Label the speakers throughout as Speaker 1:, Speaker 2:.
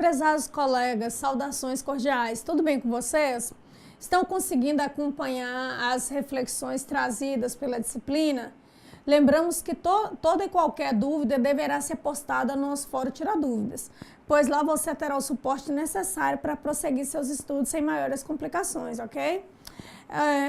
Speaker 1: Prezados colegas, saudações cordiais, tudo bem com vocês? Estão conseguindo acompanhar as reflexões trazidas pela disciplina? Lembramos que toda e qualquer dúvida deverá ser postada no nosso fórum Tirar Dúvidas, pois lá você terá o suporte necessário para prosseguir seus estudos sem maiores complicações, ok?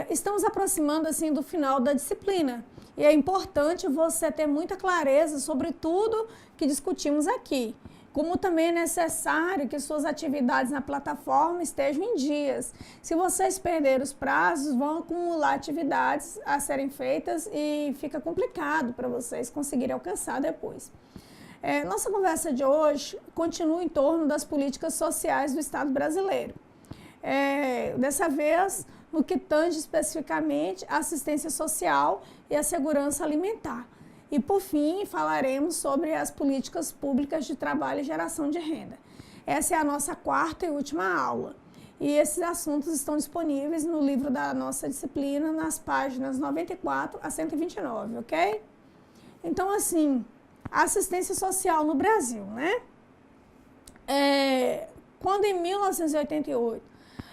Speaker 1: Estamos aproximando assim do final da disciplina e é importante você ter muita clareza sobre tudo que discutimos aqui. Como também é necessário que suas atividades na plataforma estejam em dias. Se vocês perderem os prazos, vão acumular atividades a serem feitas e fica complicado para vocês conseguirem alcançar depois. Nossa conversa de hoje continua em torno das políticas sociais do Estado brasileiro. Dessa vez, no que tange especificamente a assistência social e a segurança alimentar. E, por fim, falaremos sobre as políticas públicas de trabalho e geração de renda. Essa é a nossa quarta e última aula. E esses assuntos estão disponíveis no livro da nossa disciplina, nas páginas 94 a 129, ok? Então, assim, a assistência social no Brasil, né? Quando em 1988,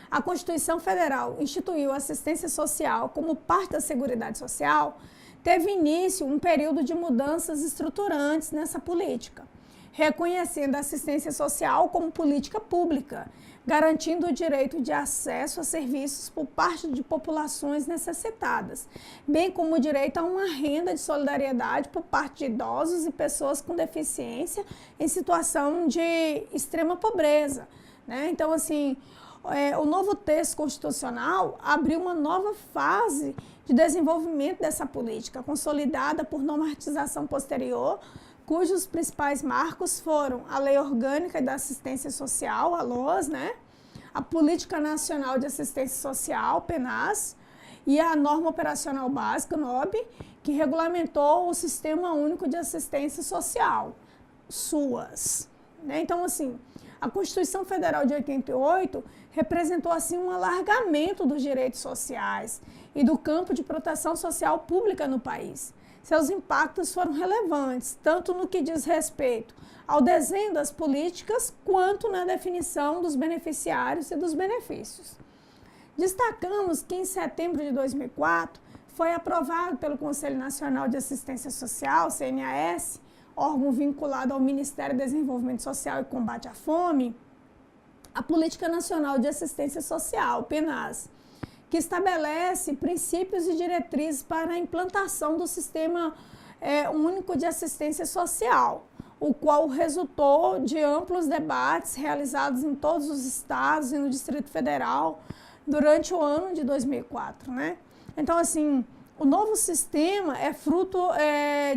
Speaker 1: a Constituição Federal instituiu a assistência social como parte da Seguridade Social, teve início um período de mudanças estruturantes nessa política, reconhecendo a assistência social como política pública, garantindo o direito de acesso a serviços por parte de populações necessitadas, bem como o direito a uma renda de solidariedade por parte de idosos e pessoas com deficiência em situação de extrema pobreza, né? Então, assim, o novo texto constitucional abriu uma nova fase de desenvolvimento dessa política, consolidada por normatização posterior, cujos principais marcos foram a Lei Orgânica da Assistência Social, a LOAS, né? A Política Nacional de Assistência Social, PNAS, e a Norma Operacional Básica, NOB, que regulamentou o Sistema Único de Assistência Social, SUAS. Né? Então, assim, a Constituição Federal de 88 representou, assim, um alargamento dos direitos sociais e do campo de proteção social pública no país. Seus impactos foram relevantes, tanto no que diz respeito ao desenho das políticas, quanto na definição dos beneficiários e dos benefícios. Destacamos que, em setembro de 2004, foi aprovado pelo Conselho Nacional de Assistência Social, CNAS, órgão vinculado ao Ministério do Desenvolvimento Social e Combate à Fome, a Política Nacional de Assistência Social, PNAS, que estabelece princípios e diretrizes para a implantação do Sistema Único de Assistência Social, o qual resultou de amplos debates realizados em todos os estados e no Distrito Federal durante o ano de 2004, né? Então, assim, o novo sistema é fruto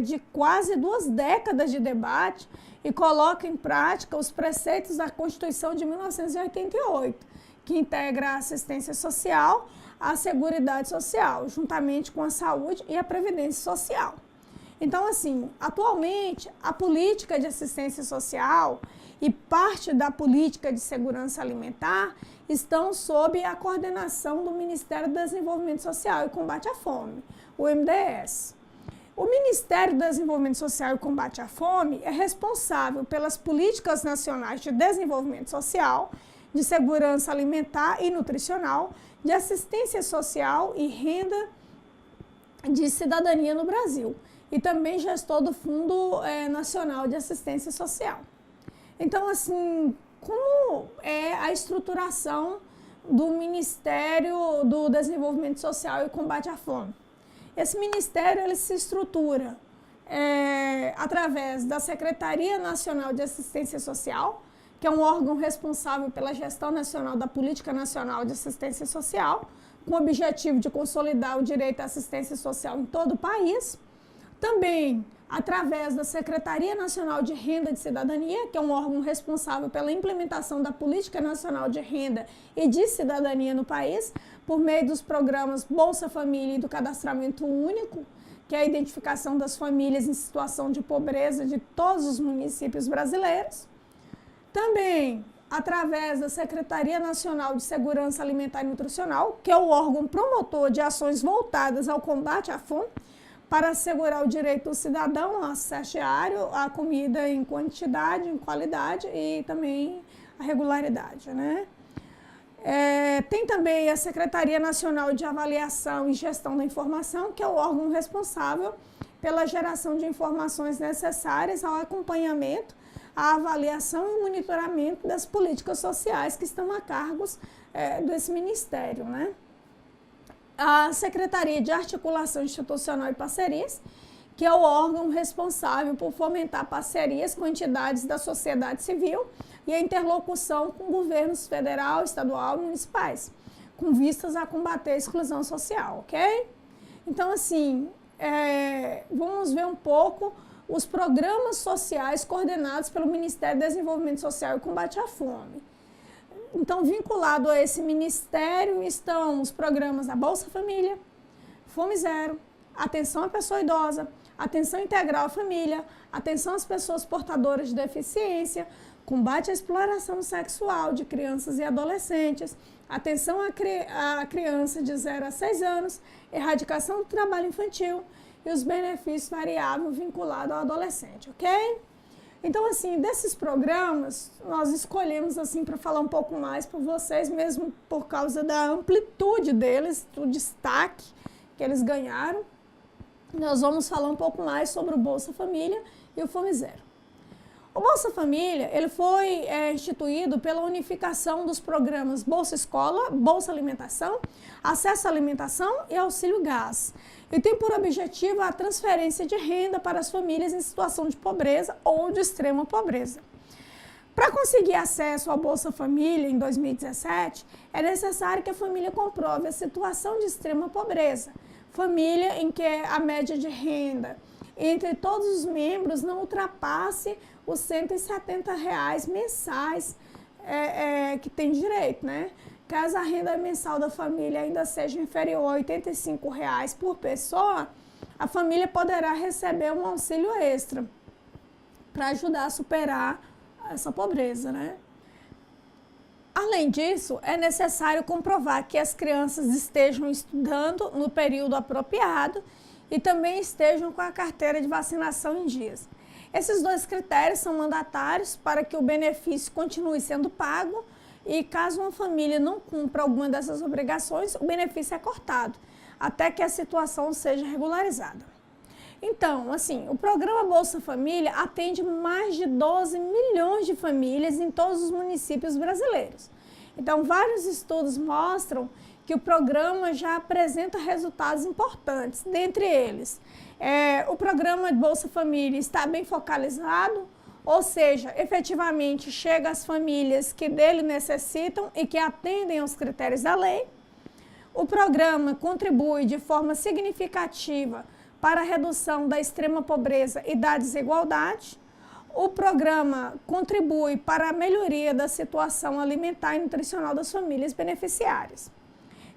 Speaker 1: de quase 2 décadas de debate e coloca em prática os preceitos da Constituição de 1988, que integra a assistência social à Seguridade Social, juntamente com a saúde e a previdência social. Então, assim, atualmente, a política de assistência social e parte da política de segurança alimentar estão sob a coordenação do Ministério do Desenvolvimento Social e Combate à Fome, o MDS. O Ministério do Desenvolvimento Social e Combate à Fome é responsável pelas políticas nacionais de desenvolvimento social, de segurança alimentar e nutricional, de assistência social e renda de cidadania no Brasil, e também gestor do Fundo Nacional de Assistência Social. Então, assim, como é a estruturação do Ministério do Desenvolvimento Social e Combate à Fome? Esse ministério ele se estrutura através da Secretaria Nacional de Assistência Social, que é um órgão responsável pela gestão nacional da Política Nacional de Assistência Social, com o objetivo de consolidar o direito à assistência social em todo o país. Também através da Secretaria Nacional de Renda de Cidadania, que é um órgão responsável pela implementação da Política Nacional de Renda e de Cidadania no país, por meio dos programas Bolsa Família e do Cadastramento Único, que é a identificação das famílias em situação de pobreza de todos os municípios brasileiros. Também através da Secretaria Nacional de Segurança Alimentar e Nutricional, que é o órgão promotor de ações voltadas ao combate à fome, para assegurar o direito do cidadão ao acesso diário à comida em quantidade, em qualidade e também a regularidade, né? Tem também a Secretaria Nacional de Avaliação e Gestão da Informação, que é o órgão responsável pela geração de informações necessárias ao acompanhamento, à avaliação e monitoramento das políticas sociais que estão a cargos desse ministério, né? A Secretaria de Articulação Institucional e Parcerias, que é o órgão responsável por fomentar parcerias com entidades da sociedade civil e a interlocução com governos federal, estadual e municipais, com vistas a combater a exclusão social, ok? Então, assim, vamos ver um pouco os programas sociais coordenados pelo Ministério do Desenvolvimento Social e Combate à Fome. Então, vinculado a esse ministério estão os programas da Bolsa Família, Fome Zero, Atenção à Pessoa Idosa, Atenção Integral à Família, Atenção às Pessoas Portadoras de Deficiência, Combate à Exploração Sexual de Crianças e Adolescentes, Atenção à Criança de 0 a 6 anos, Erradicação do Trabalho Infantil e os benefícios variáveis vinculados ao adolescente, ok? Então, assim, desses programas, nós escolhemos, assim, para falar um pouco mais para vocês, mesmo por causa da amplitude deles, do destaque que eles ganharam. Nós vamos falar um pouco mais sobre o Bolsa Família e o Fome Zero. O Bolsa Família, ele foi instituído pela unificação dos programas Bolsa Escola, Bolsa Alimentação, Acesso à Alimentação e Auxílio Gás. E tem por objetivo a transferência de renda para as famílias em situação de pobreza ou de extrema pobreza. Para conseguir acesso ao Bolsa Família em 2017, é necessário que a família comprove a situação de extrema pobreza. Família em que a média de renda entre todos os membros não ultrapasse os R$ 170 mensais que tem direito, né? Caso a renda mensal da família ainda seja inferior a R$ 85 por pessoa, a família poderá receber um auxílio extra para ajudar a superar essa pobreza, né? Além disso, é necessário comprovar que as crianças estejam estudando no período apropriado e também estejam com a carteira de vacinação em dias. Esses dois critérios são mandatários para que o benefício continue sendo pago e, caso uma família não cumpra alguma dessas obrigações, o benefício é cortado, até que a situação seja regularizada. Então, assim, o programa Bolsa Família atende mais de 12 milhões de famílias em todos os municípios brasileiros. Então, vários estudos mostram que o programa já apresenta resultados importantes. Dentre eles, o programa de Bolsa Família está bem focalizado, ou seja, efetivamente chega às famílias que dele necessitam e que atendem aos critérios da lei. O programa contribui de forma significativa para a redução da extrema pobreza e da desigualdade. O programa contribui para a melhoria da situação alimentar e nutricional das famílias beneficiárias.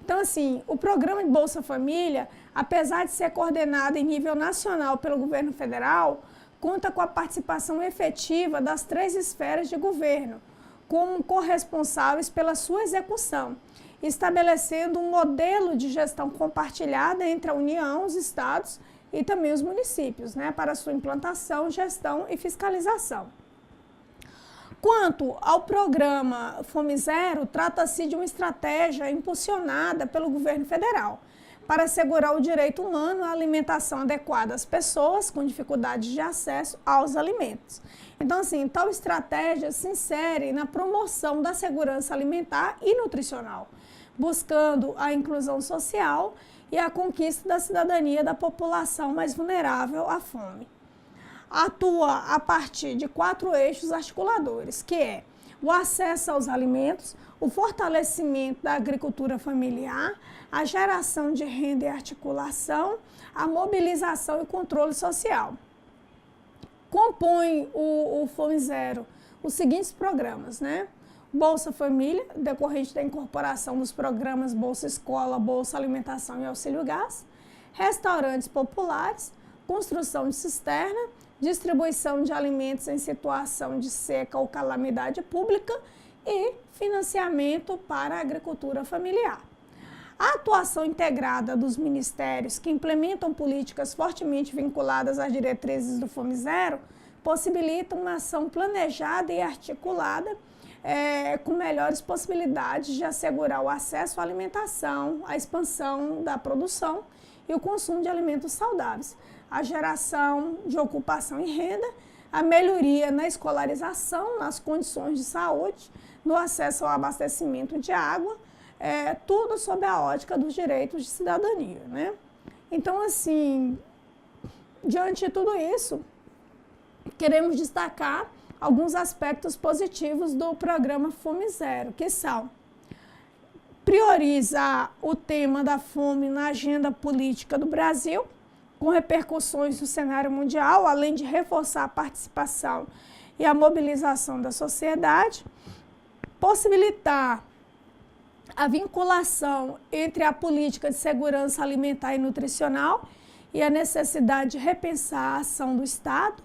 Speaker 1: Então, assim, o programa de Bolsa Família, apesar de ser coordenado em nível nacional pelo governo federal, conta com a participação efetiva das 3 esferas de governo, como corresponsáveis pela sua execução, estabelecendo um modelo de gestão compartilhada entre a União, os estados e também os municípios, né, para sua implantação, gestão e fiscalização. Quanto ao programa Fome Zero, trata-se de uma estratégia impulsionada pelo governo federal para assegurar o direito humano à alimentação adequada às pessoas com dificuldades de acesso aos alimentos. Então, assim, tal estratégia se insere na promoção da segurança alimentar e nutricional, buscando a inclusão social e a conquista da cidadania da população mais vulnerável à fome. Atua a partir de 4 eixos articuladores, que é o acesso aos alimentos, o fortalecimento da agricultura familiar, a geração de renda e articulação, a mobilização e controle social. Compõe o Fome Zero os seguintes programas, né? Bolsa Família, decorrente da incorporação dos programas Bolsa Escola, Bolsa Alimentação e Auxílio Gás, restaurantes populares, construção de cisterna, distribuição de alimentos em situação de seca ou calamidade pública e financiamento para a agricultura familiar. A atuação integrada dos ministérios que implementam políticas fortemente vinculadas às diretrizes do Fome Zero possibilita uma ação planejada e articulada com melhores possibilidades de assegurar o acesso à alimentação, a expansão da produção e o consumo de alimentos saudáveis, a geração de ocupação e renda, a melhoria na escolarização, nas condições de saúde, no acesso ao abastecimento de água, tudo sob a ótica dos direitos de cidadania, né? Então, assim, diante de tudo isso, queremos destacar alguns aspectos positivos do programa Fome Zero, que são: priorizar o tema da fome na agenda política do Brasil, com repercussões no cenário mundial, além de reforçar a participação e a mobilização da sociedade, possibilitar a vinculação entre a política de segurança alimentar e nutricional e a necessidade de repensar a ação do Estado.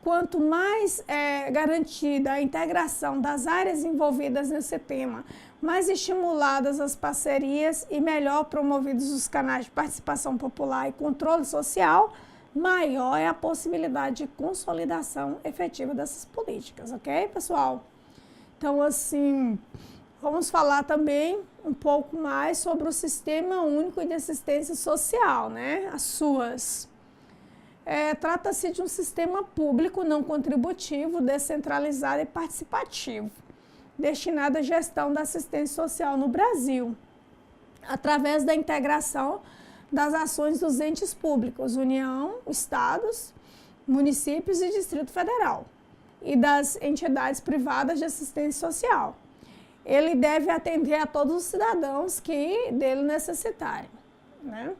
Speaker 1: Quanto mais garantida a integração das áreas envolvidas nesse tema, mais estimuladas as parcerias e melhor promovidos os canais de participação popular e controle social, maior é a possibilidade de consolidação efetiva dessas políticas, ok, pessoal? Então, assim, vamos falar também um pouco mais sobre o Sistema Único de Assistência Social, né? As SUAS. Trata-se de um sistema público não contributivo, descentralizado e participativo, destinado à gestão da assistência social no Brasil, através da integração das ações dos entes públicos, União, Estados, municípios e Distrito Federal, e das entidades privadas de assistência social. Ele deve atender a todos os cidadãos que dele necessitarem, né?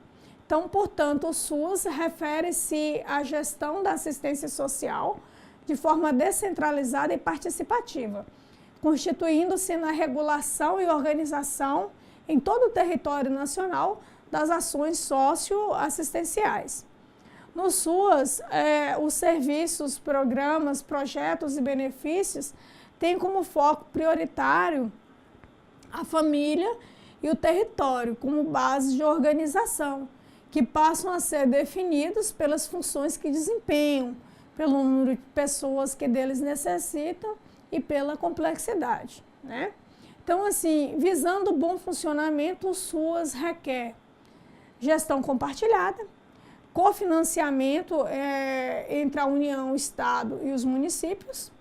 Speaker 1: Então, portanto, o SUS refere-se à gestão da assistência social de forma descentralizada e participativa, constituindo-se na regulação e organização em todo o território nacional das ações socioassistenciais. No SUS, os serviços, programas, projetos e benefícios têm como foco prioritário a família e o território como base de organização, que passam a ser definidos pelas funções que desempenham, pelo número de pessoas que deles necessitam e pela complexidade, né? Então, assim, visando o bom funcionamento, o SUAS requer gestão compartilhada, cofinanciamento entre a União, o Estado e os municípios,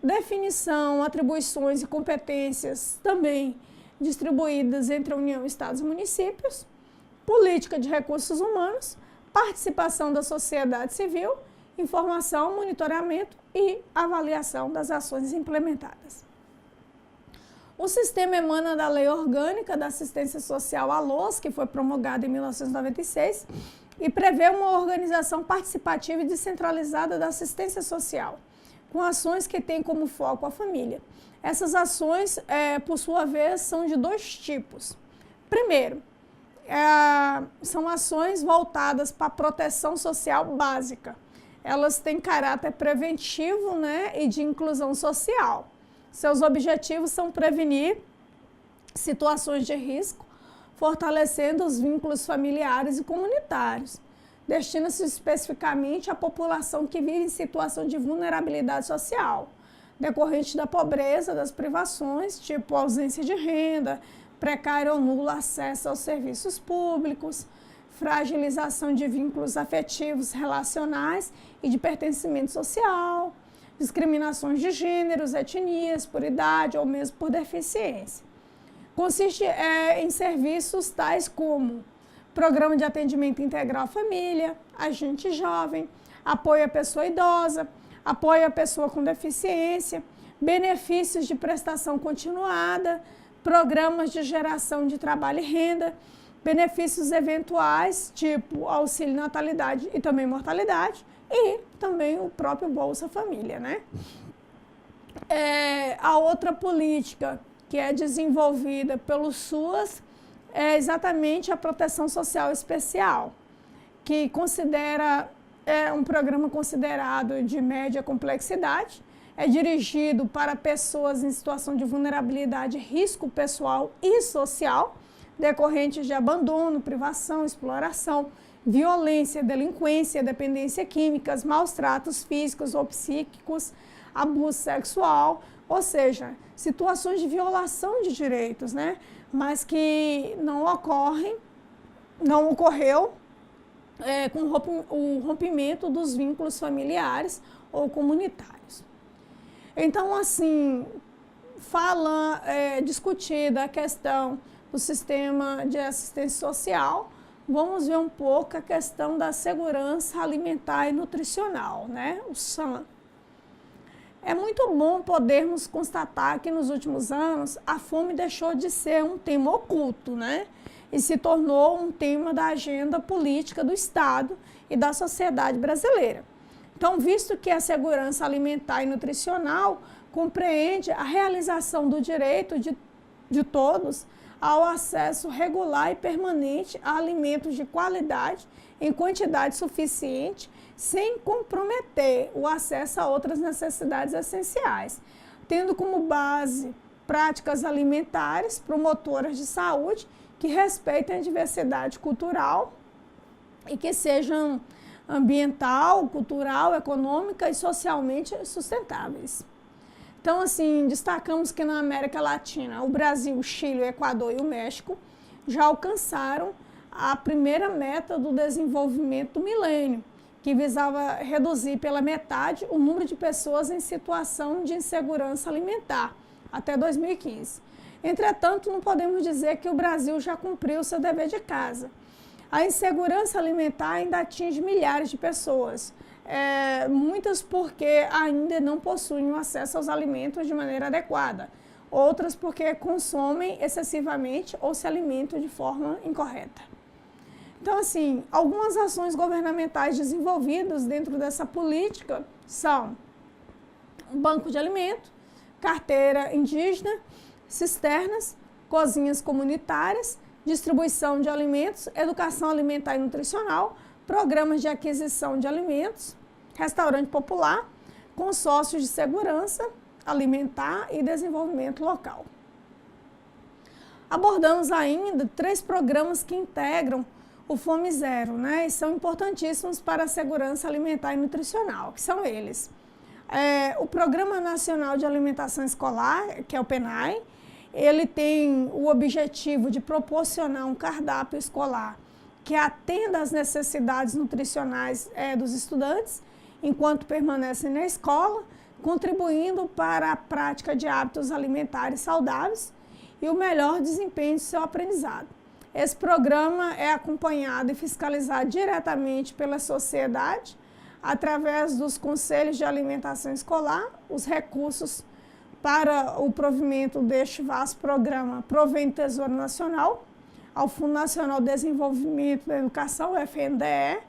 Speaker 1: definição, atribuições e competências também distribuídas entre a União, Estados e municípios, política de recursos humanos, participação da sociedade civil, informação, monitoramento e avaliação das ações implementadas. O sistema emana da Lei Orgânica da Assistência Social, a LOAS, que foi promulgada em 1996, e prevê uma organização participativa e descentralizada da assistência social, com ações que têm como foco a família. Essas ações, por sua vez, são de dois tipos. Primeiro, são ações voltadas para a proteção social básica. Elas têm caráter preventivo, né, e de inclusão social. Seus objetivos são prevenir situações de risco, fortalecendo os vínculos familiares e comunitários. Destina-se especificamente à população que vive em situação de vulnerabilidade social, decorrente da pobreza, das privações, tipo ausência de renda, precário ou nulo acesso aos serviços públicos, fragilização de vínculos afetivos, relacionais e de pertencimento social, discriminações de gêneros, etnias, por idade ou mesmo por deficiência. Consiste em serviços tais como programa de atendimento integral à família, agente jovem, apoio à pessoa idosa, apoio à pessoa com deficiência, benefícios de prestação continuada, programas de geração de trabalho e renda, benefícios eventuais, tipo auxílio natalidade e também mortalidade, e também o próprio Bolsa Família, né? A outra política que é desenvolvida pelo SUAS é exatamente a proteção social especial, que é um programa considerado de média complexidade, é dirigido para pessoas em situação de vulnerabilidade, risco pessoal e social, decorrentes de abandono, privação, exploração, violência, delinquência, dependência químicas, maus tratos físicos ou psíquicos, abuso sexual, ou seja, situações de violação de direitos, né? Mas que não ocorreu com o rompimento dos vínculos familiares ou comunitários. Então, assim, discutida a questão do sistema de assistência social, vamos ver um pouco a questão da segurança alimentar e nutricional, né? O SAN. É muito bom podermos constatar que nos últimos anos a fome deixou de ser um tema oculto, né? E se tornou um tema da agenda política do Estado e da sociedade brasileira. Então, visto que a segurança alimentar e nutricional compreende a realização do direito de todos ao acesso regular e permanente a alimentos de qualidade em quantidade suficiente, sem comprometer o acesso a outras necessidades essenciais, tendo como base práticas alimentares promotoras de saúde que respeitem a diversidade cultural e que sejam ambiental, cultural, econômica e socialmente sustentáveis. Então, assim, destacamos que na América Latina, o Brasil, o Chile, o Equador e o México já alcançaram a primeira meta do desenvolvimento do milênio, que visava reduzir pela metade o número de pessoas em situação de insegurança alimentar até 2015. Entretanto, não podemos dizer que o Brasil já cumpriu seu dever de casa. A insegurança alimentar ainda atinge milhares de pessoas, muitas porque ainda não possuem acesso aos alimentos de maneira adequada, outras porque consomem excessivamente ou se alimentam de forma incorreta. Então, assim, algumas ações governamentais desenvolvidas dentro dessa política são banco de alimento, carteira indígena, cisternas, cozinhas comunitárias, distribuição de alimentos, educação alimentar e nutricional, programas de aquisição de alimentos, restaurante popular, consórcios de segurança alimentar e desenvolvimento local. Abordamos ainda 3 programas que integram o Fome Zero, né, e são importantíssimos para a segurança alimentar e nutricional, que são eles. O Programa Nacional de Alimentação Escolar, que é o PNAE, ele tem o objetivo de proporcionar um cardápio escolar que atenda às necessidades nutricionais dos estudantes, enquanto permanecem na escola, contribuindo para a prática de hábitos alimentares saudáveis e o melhor desempenho do seu aprendizado. Esse programa é acompanhado e fiscalizado diretamente pela sociedade, através dos conselhos de alimentação escolar. Os recursos para o provimento deste vasto programa provém do Tesouro Nacional, ao Fundo Nacional de Desenvolvimento da Educação, o FNDE.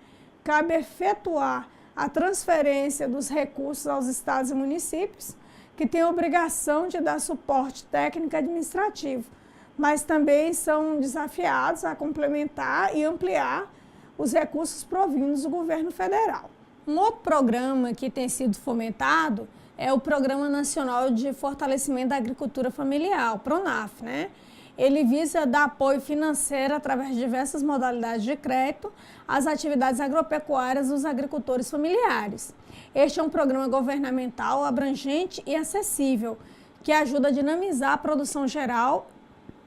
Speaker 1: Cabe efetuar a transferência dos recursos aos estados e municípios, que têm a obrigação de dar suporte técnico e administrativo, mas também são desafiados a complementar e ampliar os recursos provindos do governo federal. Um outro programa que tem sido fomentado é o Programa Nacional de Fortalecimento da Agricultura Familiar, o PRONAF, né? Ele visa dar apoio financeiro através de diversas modalidades de crédito às atividades agropecuárias dos agricultores familiares. Este é um programa governamental abrangente e acessível, que ajuda a dinamizar a produção geral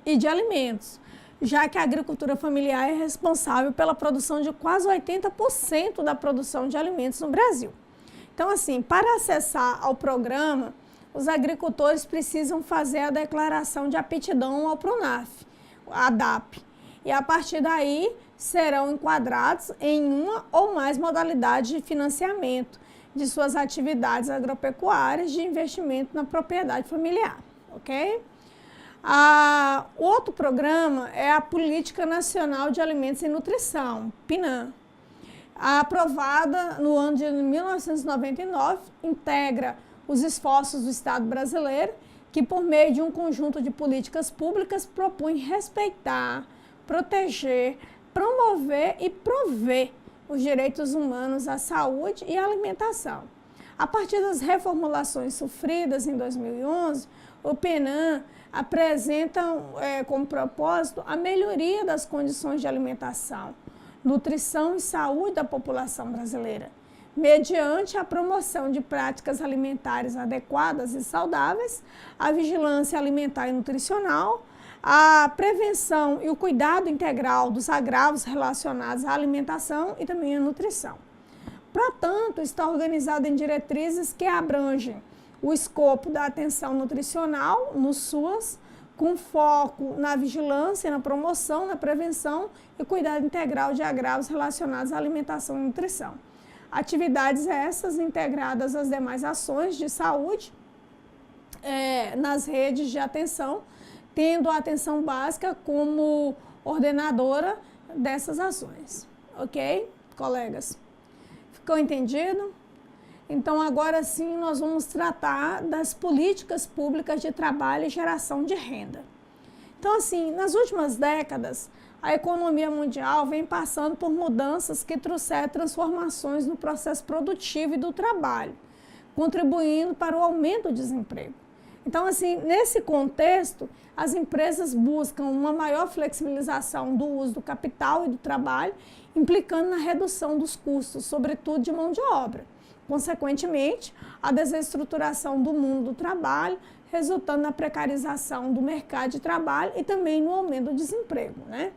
Speaker 1: e de alimentos, já que a agricultura familiar é responsável pela produção de quase 80% da produção de alimentos no Brasil. Então, assim, para acessar ao programa, os agricultores precisam fazer a declaração de aptidão ao PRONAF, a DAP, e a partir daí serão enquadrados em uma ou mais modalidades de financiamento de suas atividades agropecuárias de investimento na propriedade familiar, ok? O outro programa é a Política Nacional de Alimentos e Nutrição, PNAN. Aprovada no ano de 1999, integra os esforços do Estado brasileiro, que por meio de um conjunto de políticas públicas propõe respeitar, proteger, promover e prover os direitos humanos à saúde e à alimentação. A partir das reformulações sofridas em 2011, o PNAN apresenta como propósito a melhoria das condições de alimentação, nutrição e saúde da população brasileira, mediante a promoção de práticas alimentares adequadas e saudáveis, a vigilância alimentar e nutricional, a prevenção e o cuidado integral dos agravos relacionados à alimentação e também à nutrição. Portanto, está organizado em diretrizes que abrangem o escopo da atenção nutricional no SUAS, com foco na vigilância, na promoção, na prevenção e cuidado integral de agravos relacionados à alimentação e nutrição. Atividades essas integradas às demais ações de saúde nas redes de atenção, tendo a atenção básica como ordenadora dessas ações. Ok, colegas? Ficou entendido? Então, agora sim, nós vamos tratar das políticas públicas de trabalho e geração de renda. Então, assim, nas últimas décadas, a economia mundial vem passando por mudanças que trouxeram transformações no processo produtivo e do trabalho, contribuindo para o aumento do desemprego. Então, assim, nesse contexto, as empresas buscam uma maior flexibilização do uso do capital e do trabalho, implicando na redução dos custos, sobretudo de mão de obra. Consequentemente, a desestruturação do mundo do trabalho, resultando na precarização do mercado de trabalho e também no aumento do desemprego, né?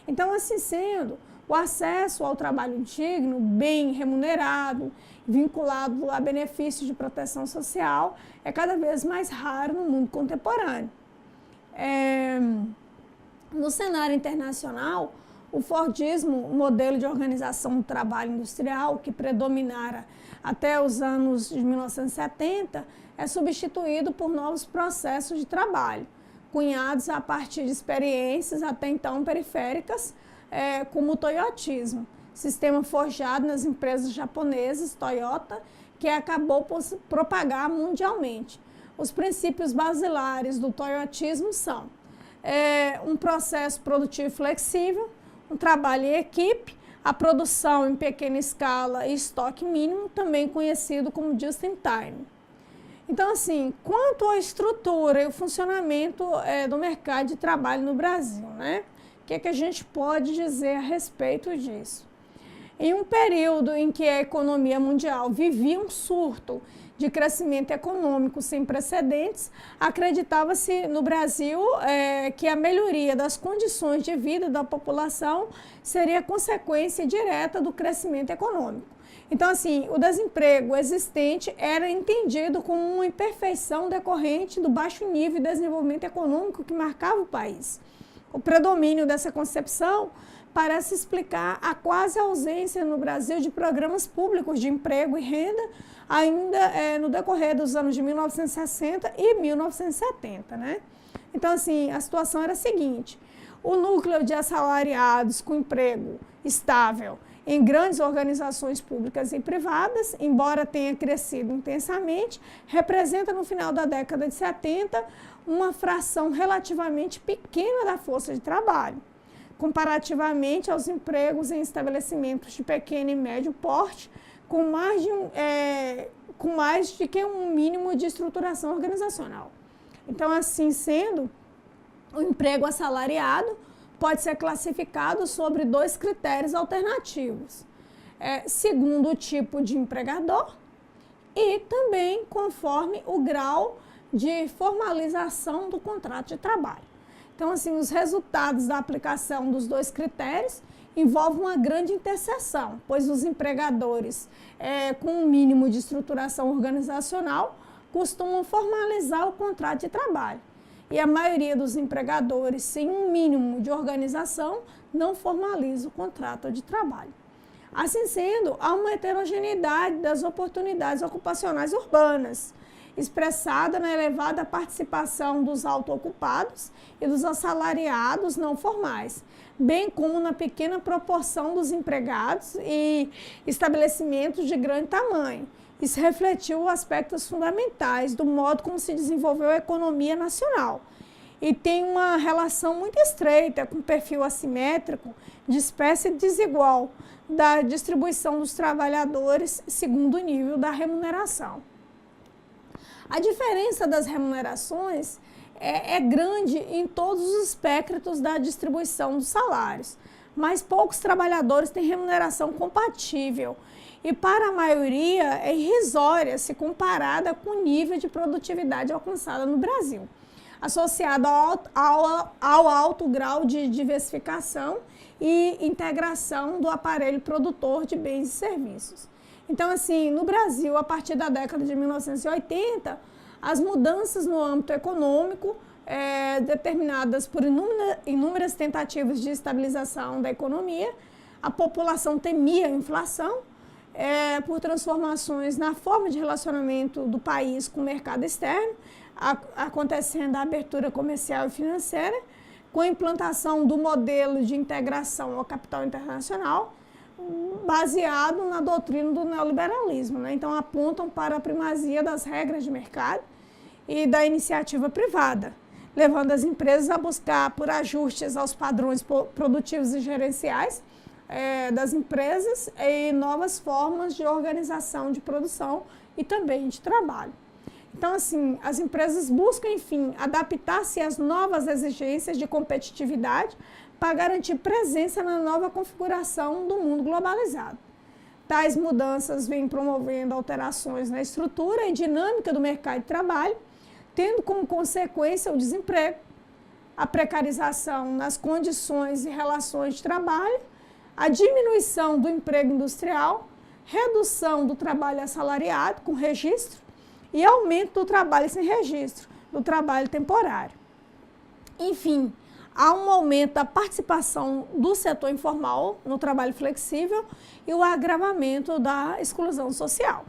Speaker 1: Então, assim sendo, o acesso ao trabalho digno, bem remunerado, vinculado a benefícios de proteção social, é cada vez mais raro no mundo contemporâneo. No cenário internacional, o Fordismo, o modelo de organização do trabalho industrial que predominara até os anos de 1970, é substituído por novos processos de trabalho, cunhados a partir de experiências até então periféricas, como o toyotismo, sistema forjado nas empresas japonesas, Toyota, que acabou por se propagar mundialmente. Os princípios basilares do toyotismo são um processo produtivo flexível, um trabalho em equipe, a produção em pequena escala e estoque mínimo, também conhecido como just in time. Então, assim, quanto à estrutura e o funcionamento do mercado de trabalho no Brasil, né? O que é que a gente pode dizer a respeito disso? Em um período em que a economia mundial vivia um surto de crescimento econômico sem precedentes, acreditava-se no Brasil que a melhoria das condições de vida da população seria consequência direta do crescimento econômico. Então, assim, o desemprego existente era entendido como uma imperfeição decorrente do baixo nível de desenvolvimento econômico que marcava o país. O predomínio dessa concepção parece explicar a quase ausência no Brasil de programas públicos de emprego e renda, ainda no decorrer dos anos de 1960 e 1970, né? Então, assim, a situação era a seguinte: o núcleo de assalariados com emprego estável em grandes organizações públicas e privadas, embora tenha crescido intensamente, representa no final da década de 70 uma fração relativamente pequena da força de trabalho, comparativamente aos empregos em estabelecimentos de pequeno e médio porte, com mais de que um mínimo de estruturação organizacional. Então, assim sendo, o emprego assalariado pode ser classificado sobre dois critérios alternativos, segundo o tipo de empregador e também conforme o grau de formalização do contrato de trabalho. Então, assim, os resultados da aplicação dos dois critérios envolvem uma grande interseção, pois os empregadores com um mínimo de estruturação organizacional costumam formalizar o contrato de trabalho. E a maioria dos empregadores, sem um mínimo de organização, não formaliza o contrato de trabalho. Assim sendo, há uma heterogeneidade das oportunidades ocupacionais urbanas, expressada na elevada participação dos autoocupados e dos assalariados não formais, bem como na pequena proporção dos empregados e estabelecimentos de grande tamanho. Isso refletiu aspectos fundamentais do modo como se desenvolveu a economia nacional e tem uma relação muito estreita com o perfil assimétrico de espécie desigual da distribuição dos trabalhadores segundo o nível da remuneração. A diferença das remunerações é grande em todos os espectros da distribuição dos salários. mas poucos trabalhadores têm remuneração compatível e para a maioria é irrisória se comparada com o nível de produtividade alcançada no Brasil, associado ao alto grau de diversificação e integração do aparelho produtor de bens e serviços. Então, assim, no Brasil, a partir da década de 1980, as mudanças no âmbito econômico, determinadas por inúmeras tentativas de estabilização da economia, a população temia a inflação, por transformações na forma de relacionamento do país com o mercado externo, acontecendo a abertura comercial e financeira, com a implantação do modelo de integração ao capital internacional, baseado na doutrina do neoliberalismo, né? Então, apontam para a primazia das regras de mercado e da iniciativa privada, levando as empresas a buscar por ajustes aos padrões produtivos e gerenciais das empresas e novas formas de organização de produção e também de trabalho. Então, assim, as empresas buscam, enfim, adaptar-se às novas exigências de competitividade para garantir presença na nova configuração do mundo globalizado. Tais mudanças vêm promovendo alterações na estrutura e dinâmica do mercado de trabalho, tendo como consequência o desemprego, a precarização nas condições e relações de trabalho, a diminuição do emprego industrial, redução do trabalho assalariado com registro e aumento do trabalho sem registro, do trabalho temporário. Enfim, há um aumento da participação do setor informal no trabalho flexível e o agravamento da exclusão social.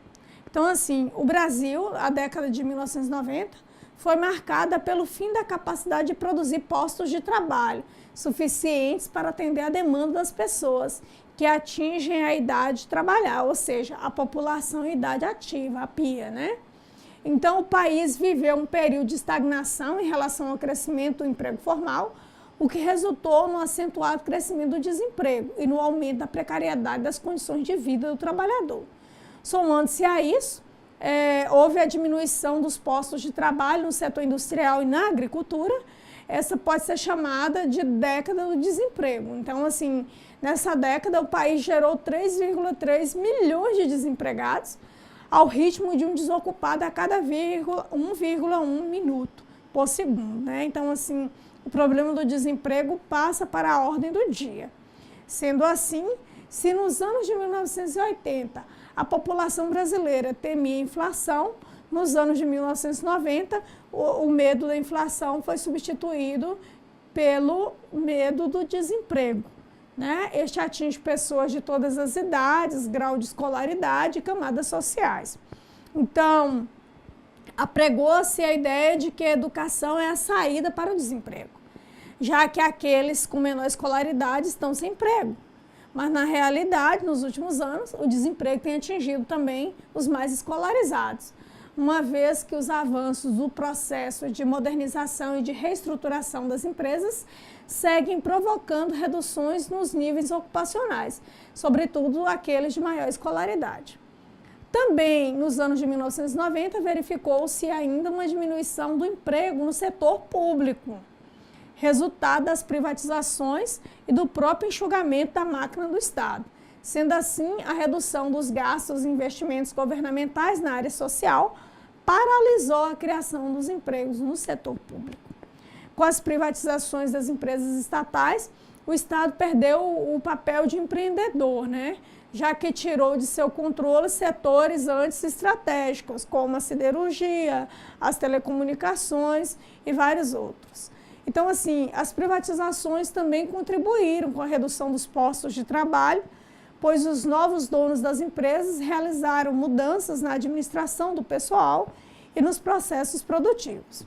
Speaker 1: Então, assim, o Brasil, a década de 1990, foi marcada pelo fim da capacidade de produzir postos de trabalho suficientes para atender a demanda das pessoas que atingem a idade de trabalhar, ou seja, a população em idade ativa, a PIA, né? Então, o país viveu um período de estagnação em relação ao crescimento do emprego formal, o que resultou no acentuado crescimento do desemprego e no aumento da precariedade das condições de vida do trabalhador. Somando-se a isso, houve a diminuição dos postos de trabalho no setor industrial e na agricultura. Essa pode ser chamada de década do desemprego. Então, assim, nessa década o país gerou 3,3 milhões de desempregados, ao ritmo de um desocupado a cada 1,1 minuto por segundo, né? Então, assim, o problema do desemprego passa para a ordem do dia. Sendo assim, se nos anos de 1980 a população brasileira temia inflação, nos anos de 1990 o medo da inflação foi substituído pelo medo do desemprego, né? Este atinge pessoas de todas as idades, grau de escolaridade e camadas sociais. Então, apregou-se a ideia de que a educação é a saída para o desemprego, já que aqueles com menor escolaridade estão sem emprego. Mas, na realidade, nos últimos anos, o desemprego tem atingido também os mais escolarizados, uma vez que os avanços do processo de modernização e de reestruturação das empresas seguem provocando reduções nos níveis ocupacionais, sobretudo aqueles de maior escolaridade. Também, nos anos de 1990, verificou-se ainda uma diminuição do emprego no setor público, resultado das privatizações e do próprio enxugamento da máquina do Estado. Sendo assim, a redução dos gastos e investimentos governamentais na área social paralisou a criação dos empregos no setor público. Com as privatizações das empresas estatais, o Estado perdeu o papel de empreendedor, né? Já que tirou de seu controle setores antes estratégicos, como a siderurgia, as telecomunicações e vários outros. Então, assim, as privatizações também contribuíram com a redução dos postos de trabalho, pois os novos donos das empresas realizaram mudanças na administração do pessoal e nos processos produtivos.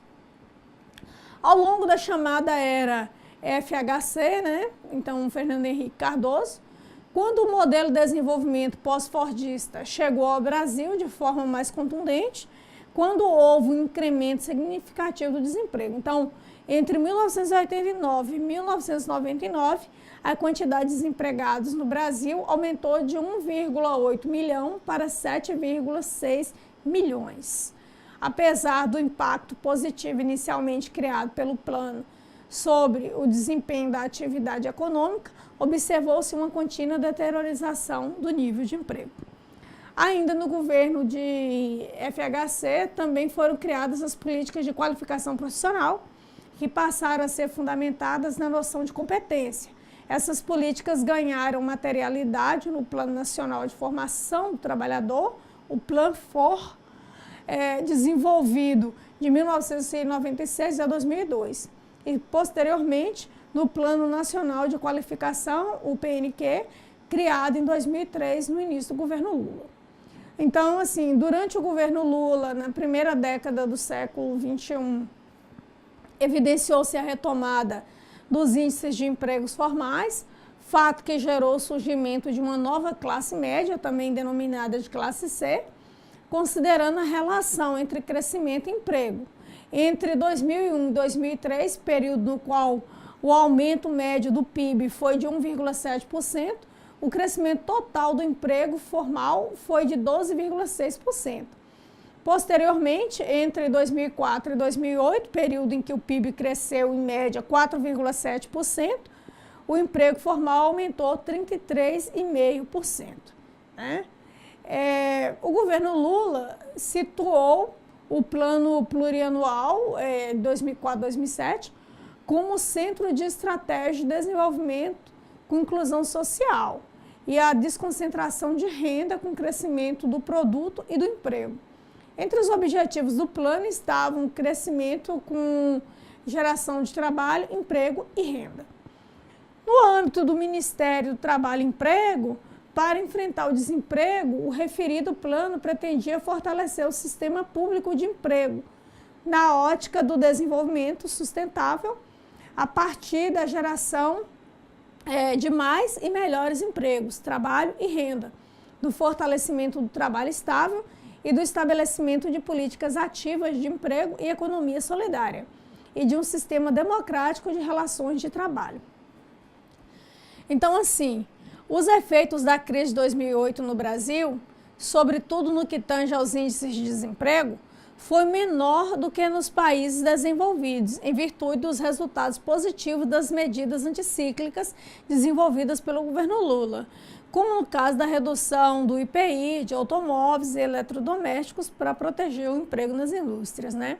Speaker 1: Ao longo da chamada era FHC, né? Então, Fernando Henrique Cardoso, quando o modelo de desenvolvimento pós-fordista chegou ao Brasil de forma mais contundente, quando houve um incremento significativo do desemprego. Então, entre 1989 e 1999, a quantidade de desempregados no Brasil aumentou de 1,8 milhão para 7,6 milhões. Apesar do impacto positivo inicialmente criado pelo Plano sobre o desempenho da atividade econômica, observou-se uma contínua deteriorização do nível de emprego. Ainda no governo de FHC, também foram criadas as políticas de qualificação profissional, que passaram a ser fundamentadas na noção de competência. Essas políticas ganharam materialidade no Plano Nacional de Formação do Trabalhador, o PLAN-FOR, desenvolvido de 1996 a 2002. E, posteriormente, no Plano Nacional de Qualificação, o PNQ, criado em 2003, no início do governo Lula. Então, assim, durante o governo Lula, na primeira década do século XXI, evidenciou-se a retomada dos índices de empregos formais, fato que gerou o surgimento de uma nova classe média, também denominada de classe C, considerando a relação entre crescimento e emprego. Entre 2001 e 2003, período no qual o aumento médio do PIB foi de 1,7%, o crescimento total do emprego formal foi de 12,6%. Posteriormente, entre 2004 e 2008, período em que o PIB cresceu em média 4,7%, o emprego formal aumentou 33,5%. Né? O governo Lula situou o plano plurianual 2004-2007 como centro de estratégia de desenvolvimento com inclusão social e a desconcentração de renda com crescimento do produto e do emprego. Entre os objetivos do plano estavam crescimento com geração de trabalho, emprego e renda. No âmbito do Ministério do Trabalho e Emprego, para enfrentar o desemprego, o referido plano pretendia fortalecer o sistema público de emprego, na ótica do desenvolvimento sustentável, a partir da geração de mais e melhores empregos, trabalho e renda, do fortalecimento do trabalho estável e do estabelecimento de políticas ativas de emprego e economia solidária, e de um sistema democrático de relações de trabalho. Então, assim, os efeitos da crise de 2008 no Brasil, sobretudo no que tange aos índices de desemprego, foi menor do que nos países desenvolvidos, em virtude dos resultados positivos das medidas anticíclicas desenvolvidas pelo governo Lula, como no caso da redução do IPI de automóveis e eletrodomésticos para proteger o emprego nas indústrias, né?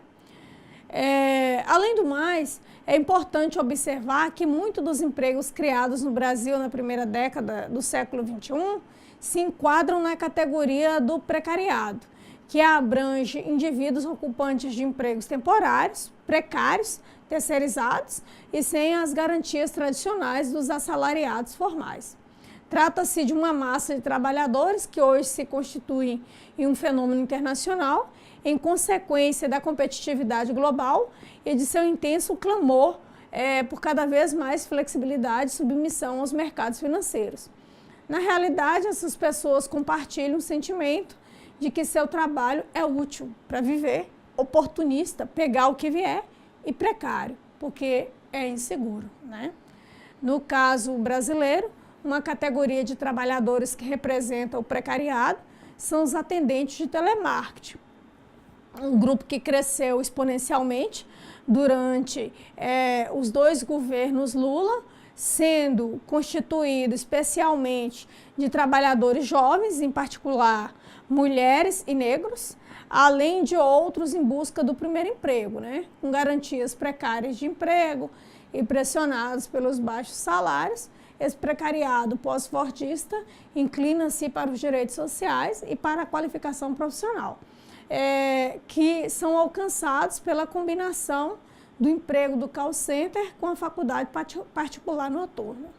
Speaker 1: Além do mais, é importante observar que muitos dos empregos criados no Brasil na primeira década do século XXI se enquadram na categoria do precariado, que abrange indivíduos ocupantes de empregos temporários, precários, terceirizados e sem as garantias tradicionais dos assalariados formais. Trata-se de uma massa de trabalhadores que hoje se constituem em um fenômeno internacional, em consequência da competitividade global e de seu intenso clamor por cada vez mais flexibilidade e submissão aos mercados financeiros. Na realidade, essas pessoas compartilham o sentimento de que seu trabalho é útil para viver, oportunista, pegar o que vier, e precário, porque é inseguro, né? No caso brasileiro, uma categoria de trabalhadores que representa o precariado são os atendentes de telemarketing, um grupo que cresceu exponencialmente durante os dois governos Lula, sendo constituído especialmente de trabalhadores jovens, em particular mulheres e negros, além de outros em busca do primeiro emprego, né? Com garantias precárias de emprego e pressionados pelos baixos salários. Esse precariado pós-fordista inclina-se para os direitos sociais e para a qualificação profissional, que são alcançados pela combinação do emprego do call center com a faculdade particular noturna.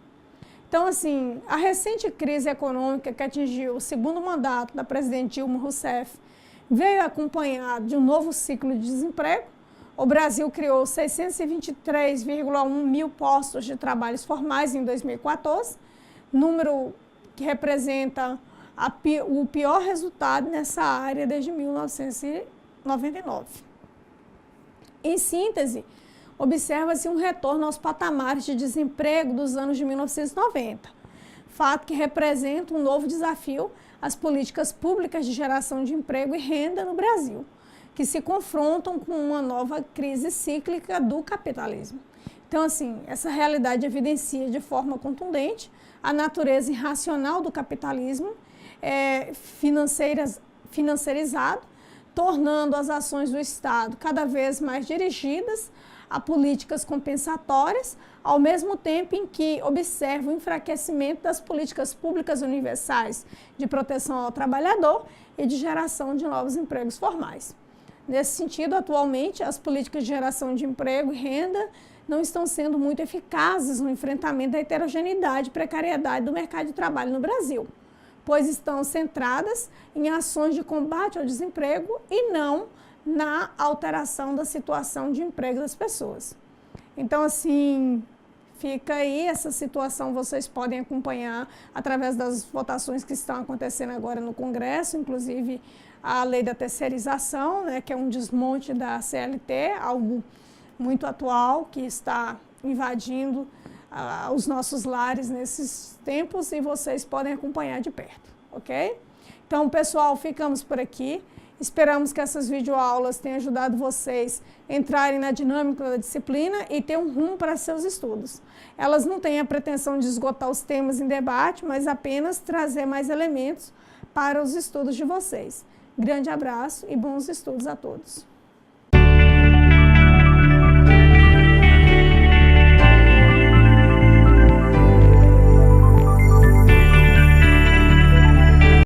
Speaker 1: Então, assim, a recente crise econômica que atingiu o segundo mandato da presidente Dilma Rousseff veio acompanhado de um novo ciclo de desemprego. O Brasil criou 623,1 mil postos de trabalhos formais em 2014, número que representa o pior resultado nessa área desde 1999. Em síntese, observa-se um retorno aos patamares de desemprego dos anos de 1990, fato que representa um novo desafio às políticas públicas de geração de emprego e renda no Brasil, que se confrontam com uma nova crise cíclica do capitalismo. Então, assim, essa realidade evidencia de forma contundente a natureza irracional do capitalismo financeirizado, tornando as ações do Estado cada vez mais dirigidas a políticas compensatórias, ao mesmo tempo em que observa o enfraquecimento das políticas públicas universais de proteção ao trabalhador e de geração de novos empregos formais. Nesse sentido, atualmente, as políticas de geração de emprego e renda não estão sendo muito eficazes no enfrentamento da heterogeneidade e precariedade do mercado de trabalho no Brasil, pois estão centradas em ações de combate ao desemprego e não na alteração da situação de emprego das pessoas. Então, assim, fica aí essa situação, vocês podem acompanhar através das votações que estão acontecendo agora no Congresso, inclusive a lei da terceirização, né, que é um desmonte da CLT, algo muito atual, que está invadindo os nossos lares nesses tempos e vocês podem acompanhar de perto, ok? Então, pessoal, ficamos por aqui. Esperamos que essas videoaulas tenham ajudado vocês a entrarem na dinâmica da disciplina e ter um rumo para seus estudos. Elas não têm a pretensão de esgotar os temas em debate, mas apenas trazer mais elementos para os estudos de vocês. Grande abraço e bons estudos a todos.